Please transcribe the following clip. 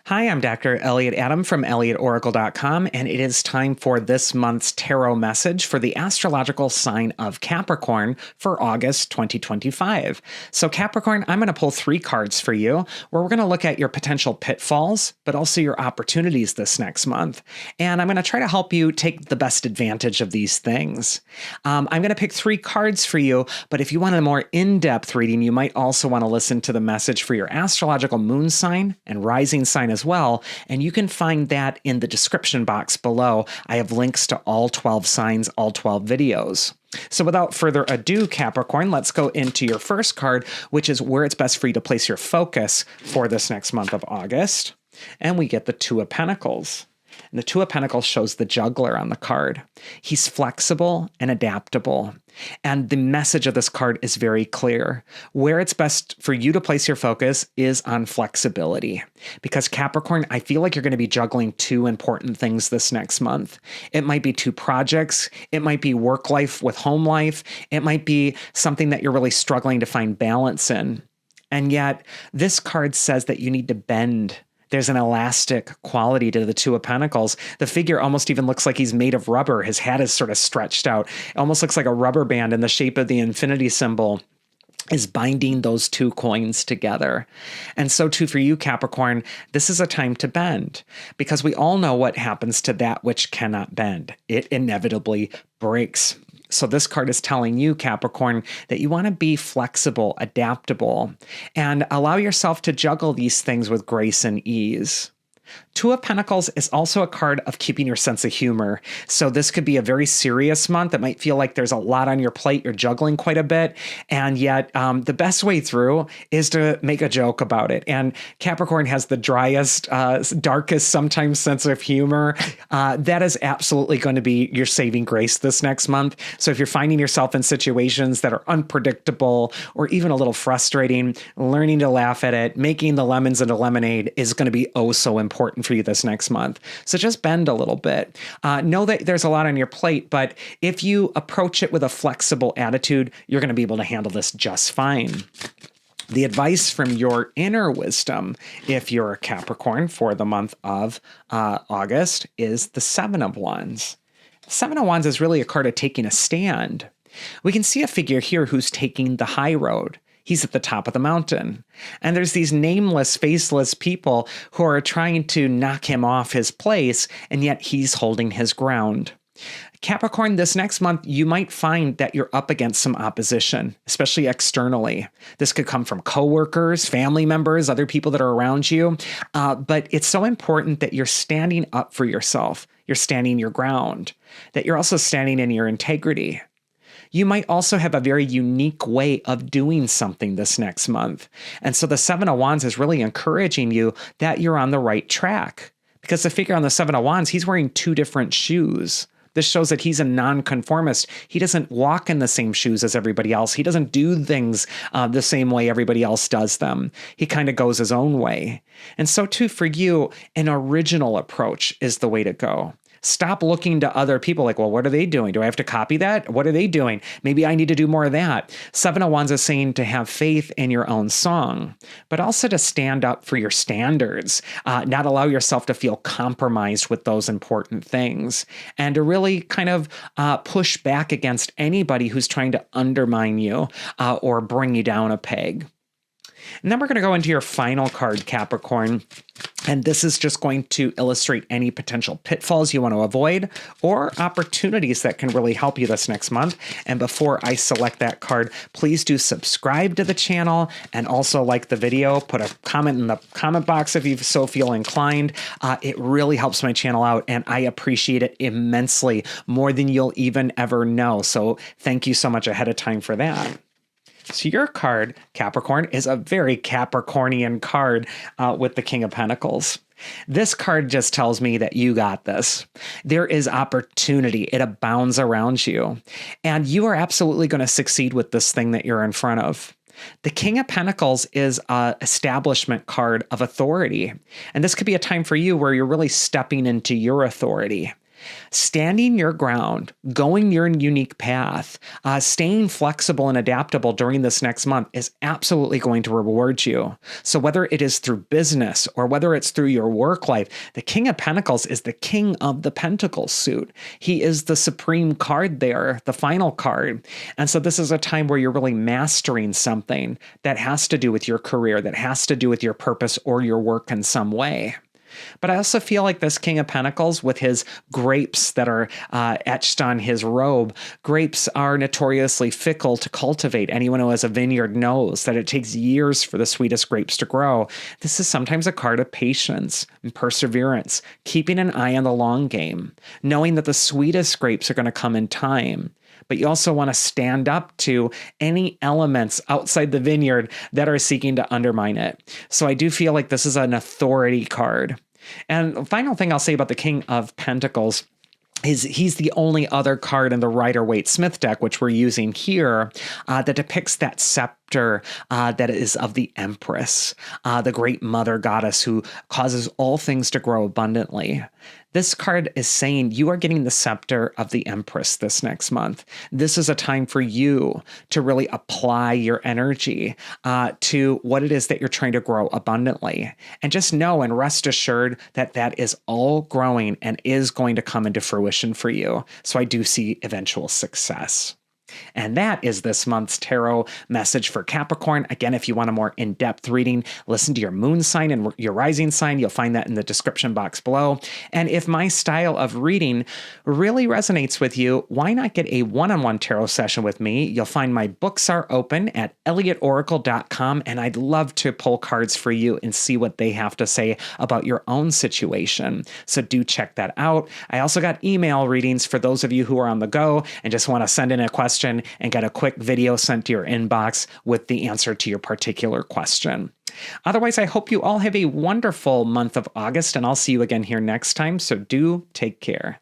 Hi, I'm Dr. Elliot Adam from ElliotOracle.com, and it is time for this month's tarot message for the astrological sign of Capricorn for August 2025. So Capricorn, I'm going to pull 3 cards for you, where we're going to look at your potential pitfalls, but also your opportunities this next month. And I'm going to try to help you take the best advantage of these things. I'm going to pick 3 cards for you, but if you want a more in-depth reading, you might also want to listen to the message for your astrological moon sign and rising sign as well, and you can find that in the description box below. I have links to all 12 signs, all 12 videos. So without further ado, Capricorn, let's go into your first card, which is where it's best for you to place your focus for this next month of August. And we get the Two of Pentacles. And the Two of Pentacles shows the juggler on the card. He's flexible and adaptable. And the message of this card is very clear. Where it's best for you to place your focus is on flexibility. Because Capricorn, I feel like you're going to be juggling 2 important things this next month. It might be 2 projects. It might be work life with home life. It might be something that you're really struggling to find balance in. And yet, this card says that you need to bend. There's an elastic quality to the Two of Pentacles. The figure almost even looks like he's made of rubber. His hat is sort of stretched out. It almost looks like a rubber band in the shape of the infinity symbol is binding those 2 coins together. And so too for you, Capricorn, this is a time to bend, because we all know what happens to that which cannot bend. It inevitably breaks. So this card is telling you, Capricorn, that you want to be flexible, adaptable, and allow yourself to juggle these things with grace and ease. Two of Pentacles is also a card of keeping your sense of humor. So this could be a very serious month. It might feel like there's a lot on your plate. You're juggling quite a bit. And yet the best way through is to make a joke about it. And Capricorn has the driest, darkest, sometimes sense of humor. That is absolutely going to be your saving grace this next month. So if you're finding yourself in situations that are unpredictable or even a little frustrating, learning to laugh at it, making the lemons into lemonade is going to be oh so important for you this next month. So just bend a little bit. Know that there's a lot on your plate, but if you approach it with a flexible attitude, you're going to be able to handle this just fine. The advice from your inner wisdom, if you're a Capricorn for the month of August, is the Seven of Wands. Seven of Wands is really a card of taking a stand. We can see a figure here who's taking the high road. He's at the top of the mountain. And there's these nameless, faceless people who are trying to knock him off his place, and yet he's holding his ground. Capricorn, this next month, you might find that you're up against some opposition, especially externally. This could come from coworkers, family members, other people that are around you. But it's so important that you're standing up for yourself. You're standing your ground, that you're also standing in your integrity. You might also have a very unique way of doing something this next month. And so the Seven of Wands is really encouraging you that you're on the right track. Because the figure on the Seven of Wands, he's wearing 2 different shoes. This shows that he's a nonconformist. He doesn't walk in the same shoes as everybody else. He doesn't do things the same way everybody else does them. He kind of goes his own way. And so too for you, an original approach is the way to go. Stop looking to other people like, well, what are they doing? Do I have to copy that? What are they doing? Maybe I need to do more of that. Seven of Wands is saying to have faith in your own song, but also to stand up for your standards, not allow yourself to feel compromised with those important things, and to really kind of push back against anybody who's trying to undermine you or bring you down a peg. And then we're going to go into your final card, Capricorn. And this is just going to illustrate any potential pitfalls you want to avoid or opportunities that can really help you this next month. And before I select that card, please do subscribe to the channel and also like the video. Put a comment in the comment box if you so feel inclined. It really helps my channel out, and I appreciate it immensely, more than you'll even ever know. So thank you so much ahead of time for that. So your card, Capricorn, is a very Capricornian card with the King of Pentacles. This card just tells me that you got this. There is opportunity. It abounds around you. And you are absolutely going to succeed with this thing that you're in front of. The King of Pentacles is an establishment card of authority. And this could be a time for you where you're really stepping into your authority. Standing your ground, going your unique path, staying flexible and adaptable during this next month is absolutely going to reward you. So whether it is through business or whether it's through your work life, the King of Pentacles is the King of the Pentacles suit. He is the supreme card there, the final card. And so this is a time where you're really mastering something that has to do with your career, that has to do with your purpose or your work in some way. But I also feel like this King of Pentacles, with his grapes that are etched on his robe, grapes are notoriously fickle to cultivate. Anyone who has a vineyard knows that it takes years for the sweetest grapes to grow. This is sometimes a card of patience and perseverance, keeping an eye on the long game, knowing that the sweetest grapes are going to come in time. But you also want to stand up to any elements outside the vineyard that are seeking to undermine it. So I do feel like this is an authority card. And the final thing I'll say about the King of Pentacles is he's the only other card in the Rider-Waite-Smith deck, which we're using here, that depicts that scepter that is of the Empress, the great mother goddess who causes all things to grow abundantly. This card is saying you are getting the scepter of the Empress this next month. This is a time for you to really apply your energy to what it is that you're trying to grow abundantly. And just know and rest assured that that is all growing and is going to come into fruition for you. So I do see eventual success. And that is this month's tarot message for Capricorn. Again, if you want a more in-depth reading, listen to your moon sign and your rising sign. You'll find that in the description box below. And if my style of reading really resonates with you, why not get a one-on-one tarot session with me? You'll find my books are open at elliotoracle.com, and I'd love to pull cards for you and see what they have to say about your own situation. So do check that out. I also got email readings for those of you who are on the go and just want to send in a question and get a quick video sent to your inbox with the answer to your particular question. Otherwise, I hope you all have a wonderful month of August, and I'll see you again here next time. So do take care.